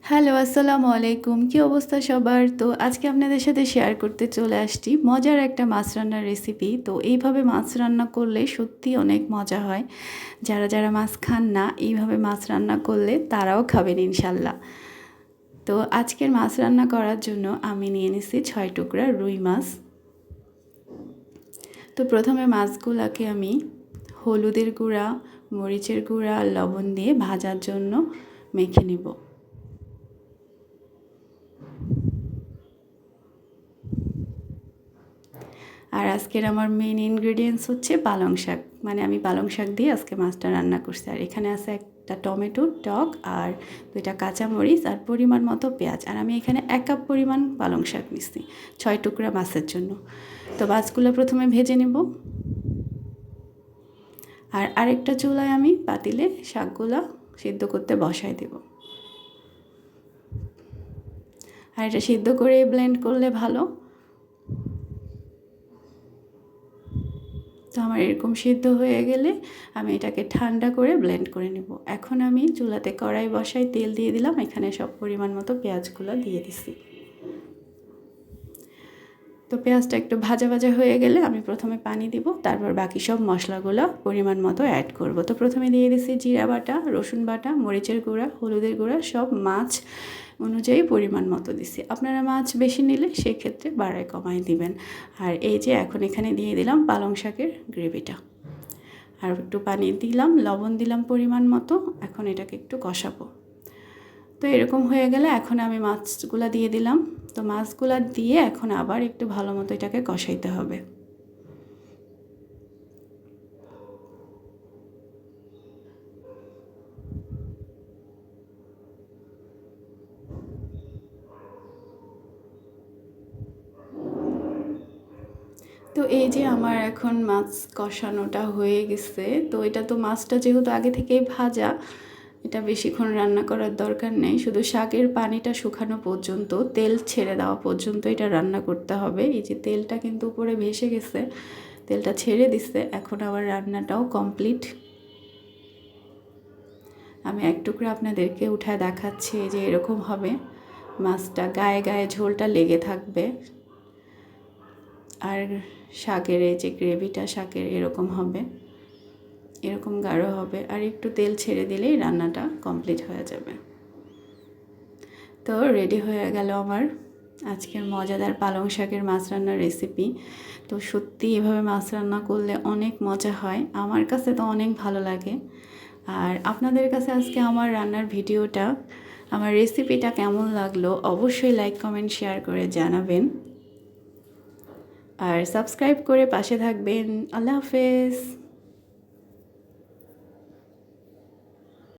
Hello, আসসালামু আলাইকুম। কী অবস্থা সবার? তো আজকে আপনাদের সাথে শেয়ার করতে চলে আসছি মজার একটা মাছ রান্নার রেসিপি। তো এইভাবে মাছ রান্না করলে সত্যিই অনেক মজা হয়। যারা মাছ খান না, এইভাবে মাছ রান্না করলে তারাও খাবেন ইনশাল্লাহ। তো আজকের মাছ রান্না করার জন্য আমি নিয়ে নিছি ৬ টুকরা রুই মাছ। তো প্রথমে মাছগুলোকে আমি হলুদের গুঁড়া, মরিচের গুঁড়া আর লবণ দিয়ে ভাজার জন্য মেখে নিব। আর আজকের আমার মেইন ইনগ্রেডিয়েন্টস হচ্ছে পালং শাক, মানে আমি পালং শাক দিয়ে আজকে মাছটা রান্না করছি। আর এখানে আছে একটা টমেটো টক আর 2টা কাঁচামরিচ আর পরিমাণ মতো পেঁয়াজ। আর আমি এখানে 1 কাপ পরিমাণ পালং শাক নিচ্ছি 6 টুকরা মাছের জন্য। তো মাছগুলো প্রথমে ভেজে নেব। আর আরেকটা চুলায় আমি পাতিলে শাকগুলো সিদ্ধ করতে বসাই দেব। আর এটা সিদ্ধ করে ব্লেন্ড করলে ভালো। তো আমার এরকম সিদ্ধ হয়ে গেলে আমি এটাকে ঠান্ডা করে ব্লেন্ড করে নেব। এখন আমি চুলাতে কড়াই বসাই, তেল দিয়ে দিলাম, এখানে সব পরিমাণ মতো পেঁয়াজগুলো দিয়ে দিছি। তো পেঁয়াজটা একটু ভাজা ভাজা হয়ে গেলে আমি প্রথমে পানি দিব, তারপর বাকি সব মশলাগুলো পরিমাণ মতো অ্যাড করব। তো প্রথমে দিয়ে দিছি জিরা বাটা, রসুন বাটা, মরিচের গুঁড়া, হলুদের গুঁড়া, সব মাছ অনুযায়ী পরিমাণ মতো দিছি। আপনারা মাছ বেশি নিলে সেই ক্ষেত্রে বাড়ায় কমায় দিবেন। আর এই যে এখন এখানে দিয়ে দিলাম পালং শাকের গ্রেভিটা, আর একটু পানি দিলাম, লবণ দিলাম পরিমাণ মতো। এখন এটাকে একটু কষাবো। তো এরকম হয়ে গেলে এখন আমি মাছগুলো দিয়ে দিলাম। তো মাছগুলো দিয়ে এখন আবার একটু ভালো মতো এটাকে কষাইতে হবে। তো এই যে আমার এখন মাছ কষানোটা হয়ে গেছে। তো এটা তো মাছটা যেহেতু আগে থেকেই ভাজা, এটা বেশিক্ষণ রান্না করার দরকার নেই। শুধু শাকের পানিটা শুকানো পর্যন্ত, তেল ছেড়ে দেওয়া পর্যন্ত এটা রান্না করতে হবে। এই যে তেলটা কিন্তু উপরে ভেসে গেছে, তেলটা ছেড়ে দিচ্ছে। এখন আবার রান্নাটাও কমপ্লিট। আমি এক টুকরো আপনাদেরকে উঠায় দেখাচ্ছি যে এরকম হবে। মাছটা গায়ে গায়ে ঝোলটা লেগে থাকবে। আর শাকের এই যে গ্রেভিটা শাকের এরকম হবে, এরকম গাঢ় হবে। আর একটু তেল ছেড়ে দিলেই রান্নাটা কমপ্লিট হয়ে যাবে। তো রেডি হয়ে গেল আমার আজকের মজাদার পালং শাকের মাছ রান্নার রেসিপি। তো সত্যি এভাবে মাছ রান্না করলে অনেক মজা হয়, আমার কাছে তো অনেক ভালো লাগে। আর আপনাদের কাছে আজকে আমার রান্নার ভিডিওটা, আমার রেসিপিটা কেমন লাগলো অবশ্যই লাইক কমেন্ট শেয়ার করে জানাবেন। আর সাবস্ক্রাইব করে পাশে থাকবেন। আল্লাহ হাফেজ।